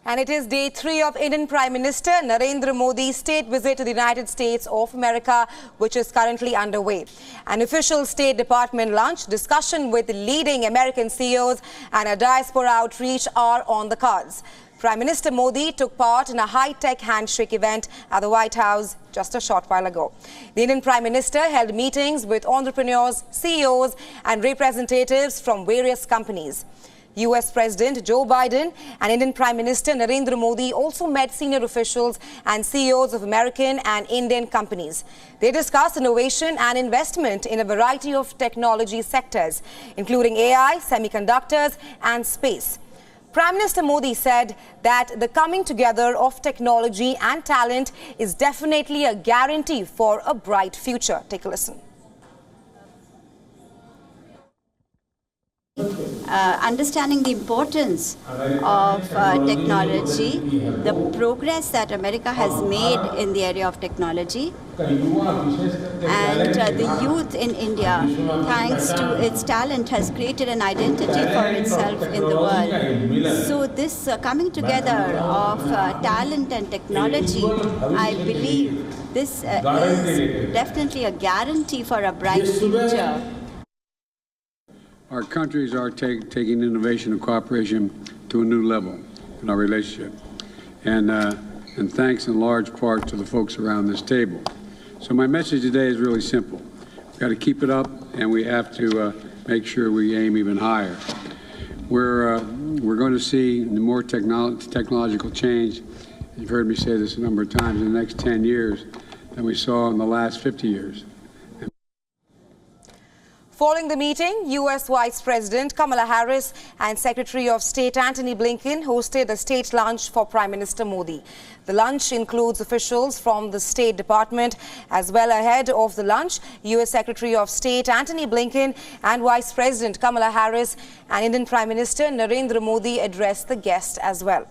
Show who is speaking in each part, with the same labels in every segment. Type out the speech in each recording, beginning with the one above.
Speaker 1: And it is day 3 of Indian Prime Minister Narendra Modi's state visit to the United States of America, which is currently underway. An official State Department lunch, discussion with leading American CEOs and a diaspora outreach are on the cards. Prime Minister Modi took part in a high-tech handshake event at the White House just a short while ago. The Indian Prime Minister held meetings with entrepreneurs, CEOs and representatives from various companies. U.S. President Joe Biden and Indian Prime Minister Narendra Modi also met senior officials and CEOs of American and Indian companies. They discussed innovation and investment in a variety of technology sectors, including AI, semiconductors and space. Prime Minister Modi said that the coming together of technology and talent is definitely a guarantee for a bright future. Take a listen.
Speaker 2: Understanding the importance of technology, the progress that America has made in the area of technology, and the youth in India, thanks to its talent, has created an identity for itself in the world. So this coming together of talent and technology, I believe this is definitely a guarantee for a bright future.
Speaker 3: Our countries are taking innovation and cooperation to a new level in our relationship, and thanks in large part to the folks around this table. So my message today is really simple. We've got to keep it up, and we have to make sure we aim even higher. We're going to see more technological change. You've heard me say this a number of times, in the next 10 years than we saw in the last 50 years.
Speaker 1: Following the meeting, U.S. Vice President Kamala Harris and Secretary of State Antony Blinken hosted a state lunch for Prime Minister Modi. The lunch includes officials from the State Department. As well, ahead of the lunch, U.S. Secretary of State Antony Blinken and Vice President Kamala Harris and Indian Prime Minister Narendra Modi addressed the guests as well.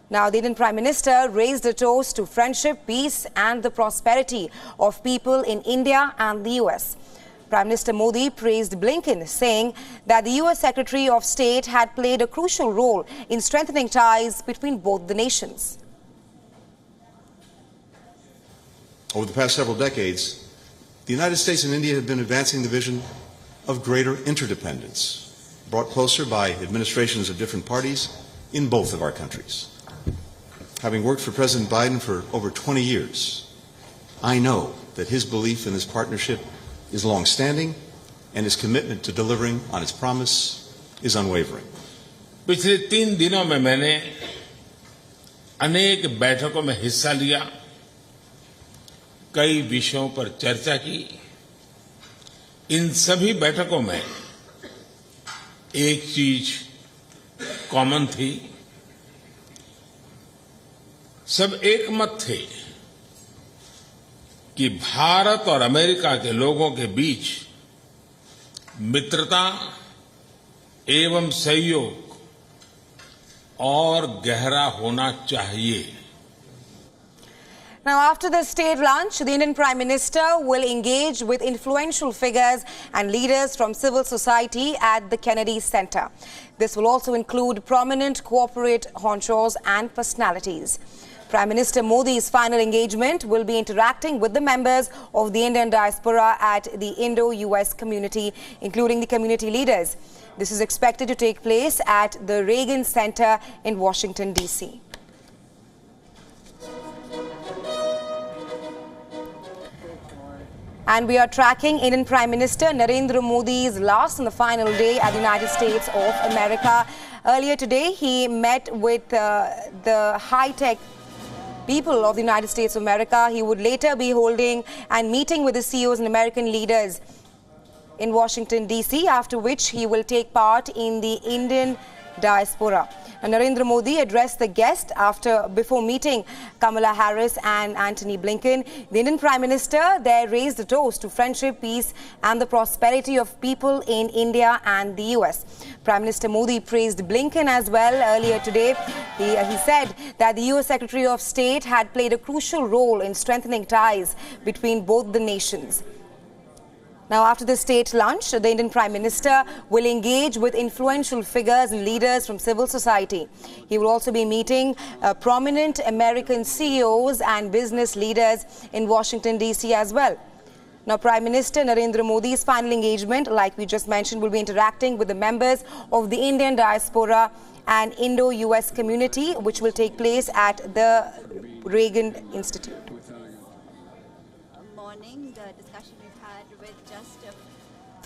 Speaker 1: Now, the Indian Prime Minister raised a toast to friendship, peace and the prosperity of people in India and the U.S. Prime Minister Modi praised Blinken, saying that the U.S. Secretary of State had played a crucial role in strengthening ties between both the nations.
Speaker 4: Over the past several decades, the United States and India have been advancing the vision of greater interdependence, brought closer by administrations of different parties in both of our countries. Having worked for President Biden for over 20 years, I know that his belief in this partnership is long-standing, and his commitment to delivering on its promise is unwavering.
Speaker 5: पिछले 3 दिनों में मैंने अनेक बैठकों में हिस्सा लिया, कई विषयों पर चर्चा की। इन सभी बैठकों में एक चीज कॉमन थी, सब एक मत थे कि भारत और अमेरिका के लोगों के बीच मित्रता एवं सहयोग और गहरा होना चाहिए।
Speaker 1: Now, after the state lunch, the Indian Prime Minister will engage with influential figures and leaders from civil society at the Kennedy Center. This will also include prominent corporate honchos and personalities. Prime Minister Modi's final engagement will be interacting with the members of the Indian diaspora at the Indo-US community, including the community leaders. This is expected to take place at the Reagan Center in Washington, D.C. And we are tracking Indian Prime Minister Narendra Modi's last and the final day at the United States of America. Earlier today, he met with the high-tech people of the United States of America. He would later be holding and meeting with the CEOs and American leaders in Washington, D.C., after which he will take part in the Indian diaspora. And Narendra Modi addressed the guests before meeting Kamala Harris and Antony Blinken. The Indian Prime Minister there raised a toast to friendship, peace and the prosperity of people in India and the U.S. Prime Minister Modi praised Blinken as well earlier today. He said that the U.S. Secretary of State had played a crucial role in strengthening ties between both the nations. Now, after the state lunch, the Indian Prime Minister will engage with influential figures and leaders from civil society. He will also be meeting prominent American CEOs and business leaders in Washington, D.C. as well. Now, Prime Minister Narendra Modi's final engagement, like we just mentioned, will be interacting with the members of the Indian diaspora and Indo-US community, which will take place at the Reagan Institute.
Speaker 2: Morning, the discussion we've had with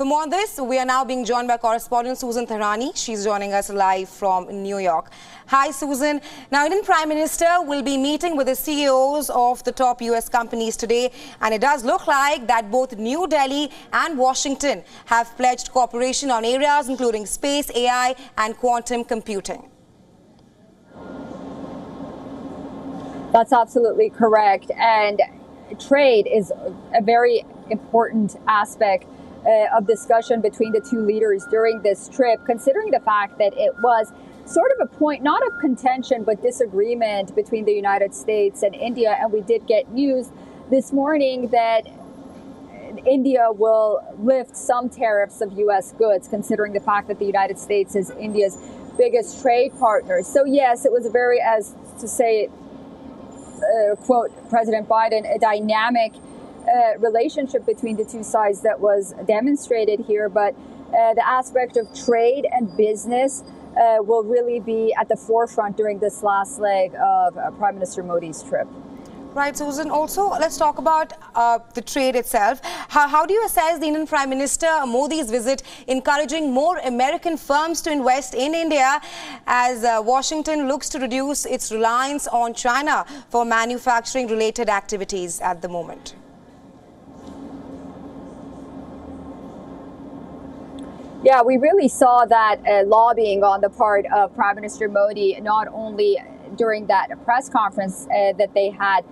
Speaker 1: For more on this, we are now being joined by correspondent Susan Tharani. She's joining us live from New York. Hi, Susan. Now, Indian Prime Minister will be meeting with the CEOs of the top US companies today, and it does look like that both New Delhi and Washington have pledged cooperation on areas including space, AI, and quantum computing.
Speaker 6: That's absolutely correct. And trade is a very important aspect of discussion between the two leaders during this trip, considering the fact that it was sort of a point, not of contention, but disagreement between the United States and India. And we did get news this morning that India will lift some tariffs of U.S. goods, considering the fact that the United States is India's biggest trade partner. So, yes, it was a very, as to say, quote President Biden, a dynamic relationship between the two sides that was demonstrated here. But the aspect of trade and business will really be at the forefront during this last leg of Prime Minister Modi's trip.
Speaker 1: Right, Susan. Also, let's talk about the trade itself. How do you assess the Indian Prime Minister Modi's visit encouraging more American firms to invest in India as Washington looks to reduce its reliance on China for manufacturing-related activities at the moment?
Speaker 6: Yeah, we really saw that lobbying on the part of Prime Minister Modi, not only during that press conference that they had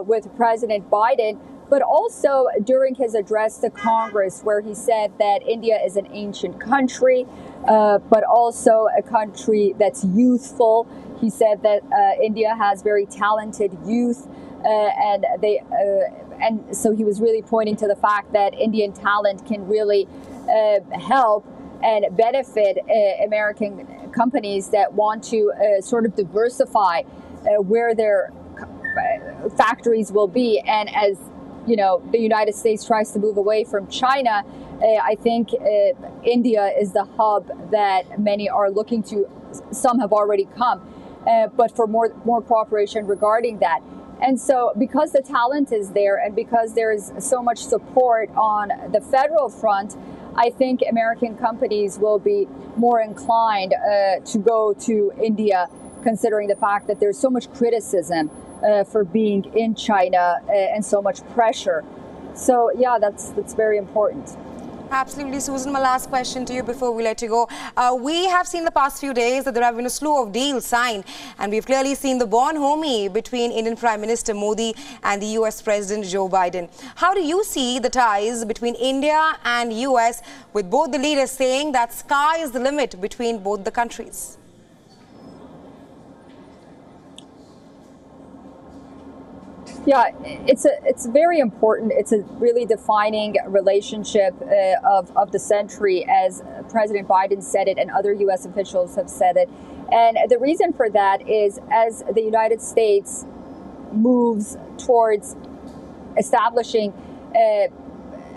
Speaker 6: with President Biden, but also during his address to Congress, where he said that India is an ancient country, but also a country that's youthful. He said that India has very talented youth, and so he was really pointing to the fact that Indian talent can really help and benefit American companies that want to sort of diversify where their factories will be. And as you know, the United States tries to move away from China, I think India is the hub that many are looking to. Some have already come, but for more cooperation regarding that. And so because the talent is there and because there is so much support on the federal front, I think American companies will be more inclined to go to India, considering the fact that there's so much criticism for being in China and so much pressure. So, yeah, that's very important.
Speaker 1: Absolutely, Susan. My last question to you before we let you go. We have seen the past few days that there have been a slew of deals signed, and we've clearly seen the bonhomie between Indian Prime Minister Modi and the US President Joe Biden. How do you see the ties between India and US, with both the leaders saying that sky is the limit between both the countries?
Speaker 6: Yeah, it's very important. It's a really defining relationship of the century, as President Biden said it and other U.S. officials have said it. And the reason for that is, as the United States moves towards establishing a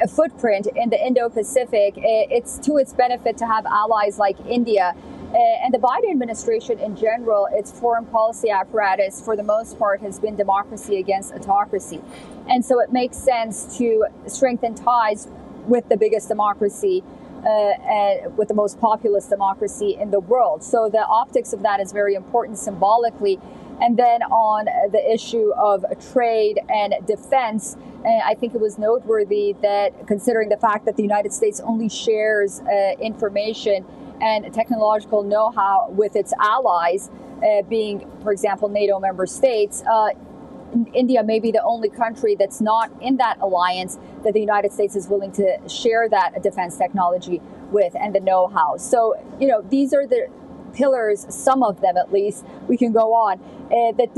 Speaker 6: footprint in the Indo-Pacific, it's to its benefit to have allies like India. And the Biden administration in general, its foreign policy apparatus, for the most part, has been democracy against autocracy. And so it makes sense to strengthen ties with the biggest democracy, and with the most populous democracy in the world. So the optics of that is very important symbolically. And then on the issue of trade and defense, I think it was noteworthy that, considering the fact that the United States only shares information and technological know-how with its allies, being, for example, NATO member states, India may be the only country that's not in that alliance that the United States is willing to share that defense technology with and the know-how. So, you know, these are the pillars, some of them at least, we can go on, that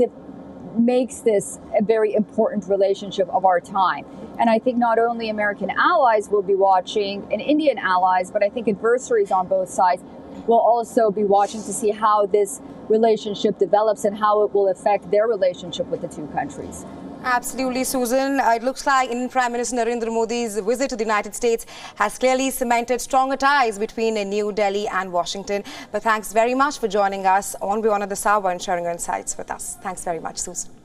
Speaker 6: makes this a very important relationship of our time. And I think not only American allies will be watching and Indian allies, but I think adversaries on both sides will also be watching to see how this relationship develops and how it will affect their relationship with the two countries.
Speaker 1: Absolutely, Susan. It looks like Indian Prime Minister Narendra Modi's visit to the United States has clearly cemented stronger ties between New Delhi and Washington. But thanks very much for joining us on WION The World and sharing your insights with us. Thanks very much, Susan.